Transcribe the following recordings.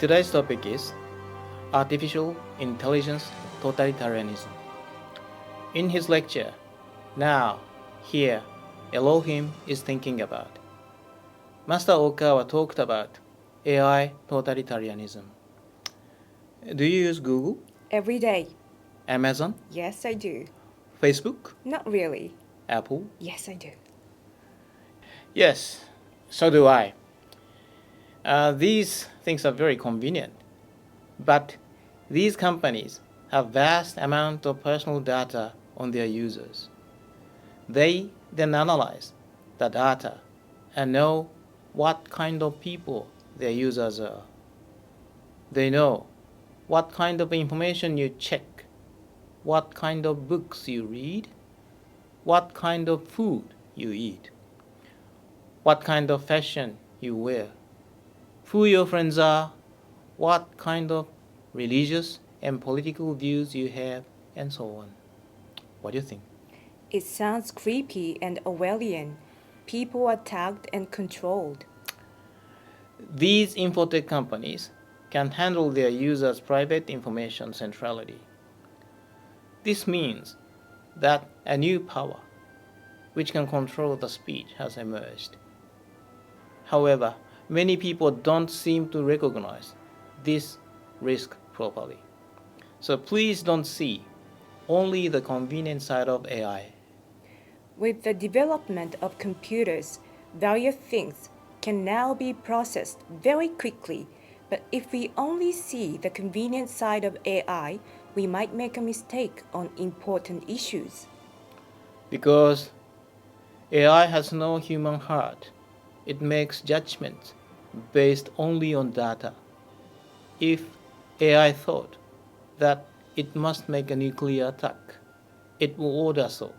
Today's topic is Artificial Intelligence Totalitarianism. In his lecture, Now, Here, Elohim is Thinking About, Master Okawa talked about AI totalitarianism. Do you use Google, Every day. Amazon, Yes, I do. Facebook, Not really. Apple? Yes, I do. Yes, so do I. These things are very convenient, but these companies have vast amount of personal data on their users. They then analyze the data and know what kind of people their users are. They know what kind of information you check, what kind of books you read, what kind of food you eat, what kind of fashion you wear, who your friends are, what kind of religious and political views you have, and so on. What do you think? It sounds creepy and Orwellian. People are tagged and controlled. These infotech companies can handle their users' private information centrality. This means that a new power, which can control the speech, has emerged. However, many people don't seem to recognize this risk properly. So please don't see only the convenient side of AI. With the development of computers, various things can now be processed very quickly, but if we only see the convenient side of AI, we might make a mistake on important issues. Because AI has no human heart, it makes judgments based only on data. If AI thought that it must make a nuclear attack, it will order so.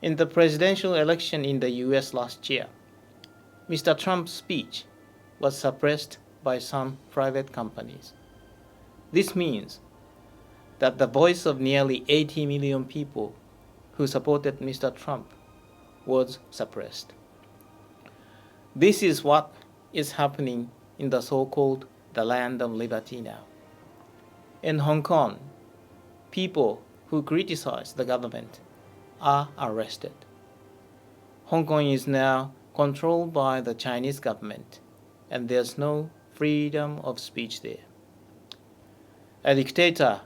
In the presidential election in the US last year, Mr. Trump's speech was suppressed by some private companies. This means that the voice of nearly 80 million people who supported Mr. Trump was suppressed. This is what is happening in the so-called the land of liberty now. In Hong Kong, people who criticize the government are arrested. Hong Kong is now controlled by the Chinese government, and there's no freedom of speech there. A dictator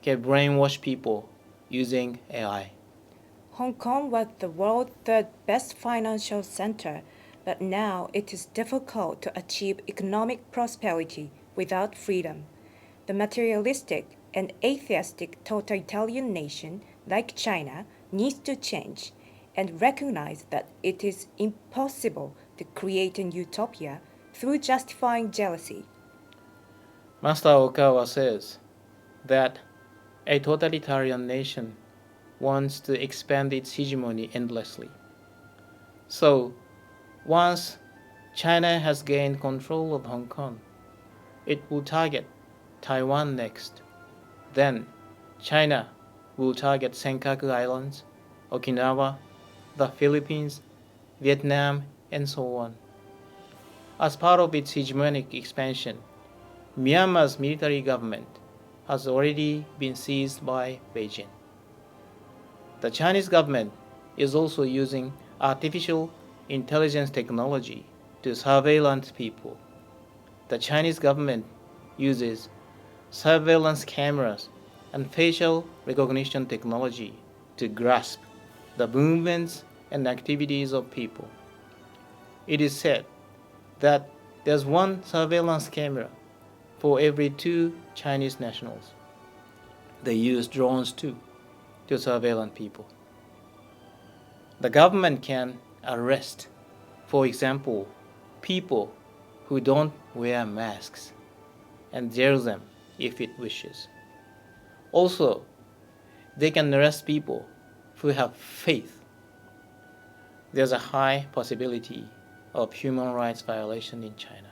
can brainwash people using AI. Hong Kong was the world's third best financial center, but now it is difficult to achieve economic prosperity without freedom. The materialistic and atheistic totalitarian nation, like China, needs to change and recognize that it is impossible to create a utopia through justifying jealousy. Master Okawa says that a totalitarian nation wants to expand its hegemony endlessly. So, once China has gained control of Hong Kong, it will target Taiwan next. Then, China will target Senkaku Islands, Okinawa, the Philippines, Vietnam, and so on. As part of its hegemonic expansion, Myanmar's military government has already been seized by Beijing. The Chinese government is also using artificial intelligence technology to surveillant people. The Chinese government uses surveillance cameras and facial recognition technology to grasp the movements and activities of people. It is said that there's one surveillance camera for every 2 Chinese nationals. They use drones too to surveillance people. The government can arrest, for example, people who don't wear masks and jail them if it wishes. Also, they can arrest people who have faith. There's a high possibility of human rights violation in China.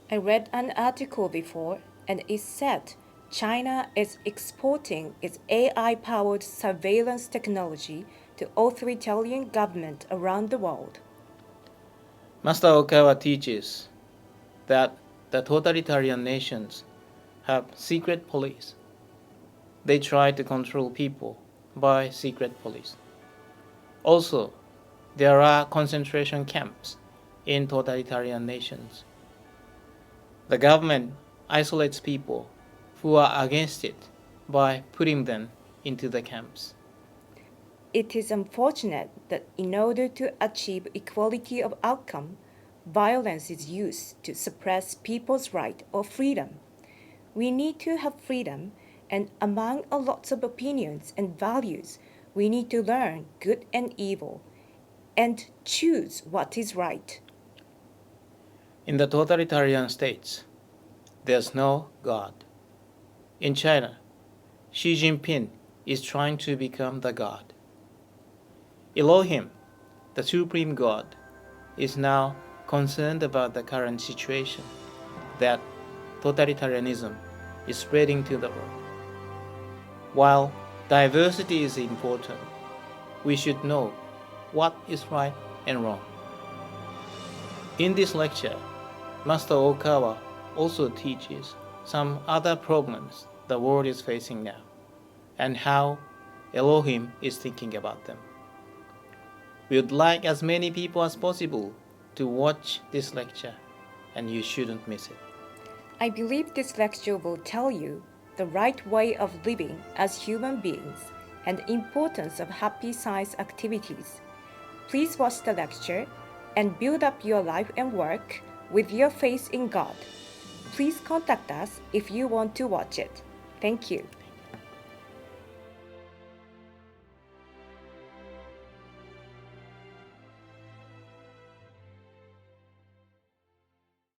I read an article before, and it said China is exporting its AI powered surveillance technology to authoritarian governments around the world. Master Okawa teaches that the totalitarian nations have secret police. They try to control people by secret police. Also, there are concentration camps in totalitarian nations. The government isolates people who are against it by putting them into the camps. It is unfortunate that in order to achieve equality of outcome, violence is used to suppress people's right or freedom. We need to have freedom, and among a lot of opinions and values, we need to learn good and evil and choose what is right. In the totalitarian states, there's no God. In China, Xi Jinping is trying to become the God. Elohim, the supreme God, is now concerned about the current situation that totalitarianism is spreading to the world. While diversity is important, we should know what is right and wrong. In this lecture, Master Okawa also teaches some other problems the world is facing now, and how Elohim is thinking about them. We would like as many people as possible to watch this lecture, and you shouldn't miss it. I believe this lecture will tell you the right way of living as human beings and the importance of happy science activities. Please watch the lecture and build up your life and work with your faith in God. Please contact us if you want to watch it. Thank you.